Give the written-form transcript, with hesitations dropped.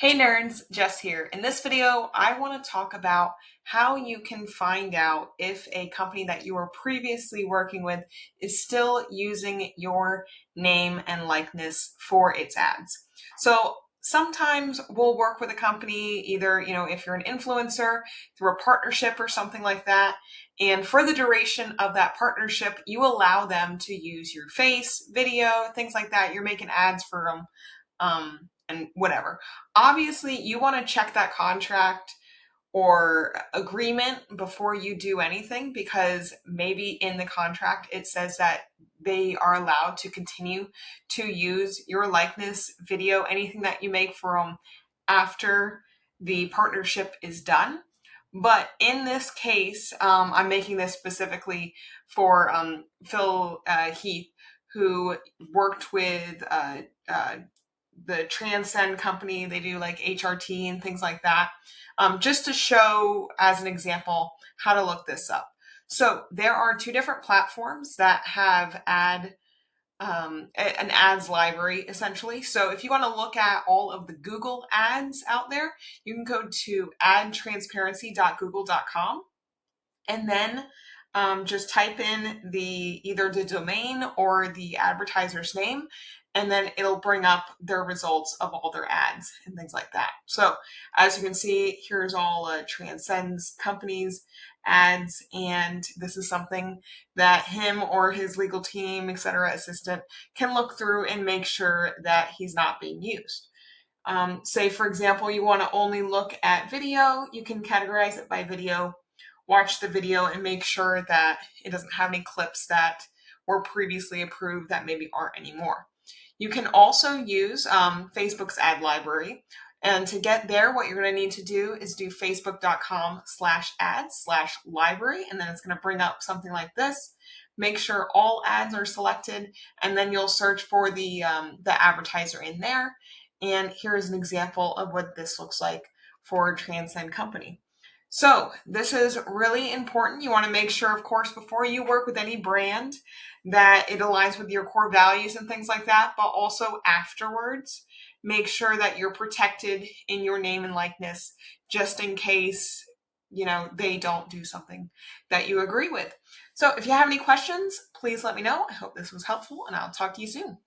Hey nerds, Jess here. In this video, I want to talk about how you can find out if a company that you were previously working with is still using your name and likeness for its ads. So sometimes we'll work with a company, either, if you're an influencer through a partnership or something like that. And for the duration of that partnership, you allow them to use your face, video, things like that. You're making ads for them. And whatever. Obviously, you want to check that contract or agreement before you do anything, because maybe in the contract it says that they are allowed to continue to use your likeness, video, anything that you make for them after the partnership is done. But in this case, I'm making this specifically for Phil Heath, who worked with the Transcend company. They do like HRT and things like that, just to show as an example how to look this up. So there are two different platforms that have an ads library essentially. So if you want to look at all of the Google ads out there, you can go to adtransparency.google.com and then just type in either the domain or the advertiser's name, and then it'll bring up their results of all their ads and things like that. So as you can see, here's all Transcend's companies ads, and this is something that him or his legal team, etc., assistant can look through and make sure that he's not being used. Say, for example, you want to only look at video, you can categorize it by video, watch the video, and make sure that it doesn't have any clips that were previously approved that maybe aren't anymore. You can also use Facebook's ad library. And to get there, what you're going to need to do is do facebook.com/ads/library, and then it's going to bring up something like this. Make sure all ads are selected, and then you'll search for the advertiser in there. And here's an example of what this looks like for Transcend Company. So this is really important. You want to make sure, of course, before you work with any brand, that it aligns with your core values and things like that, but also afterwards, make sure that you're protected in your name and likeness, just in case, they don't do something that you agree with. So if you have any questions, please let me know. I hope this was helpful, and I'll talk to you soon.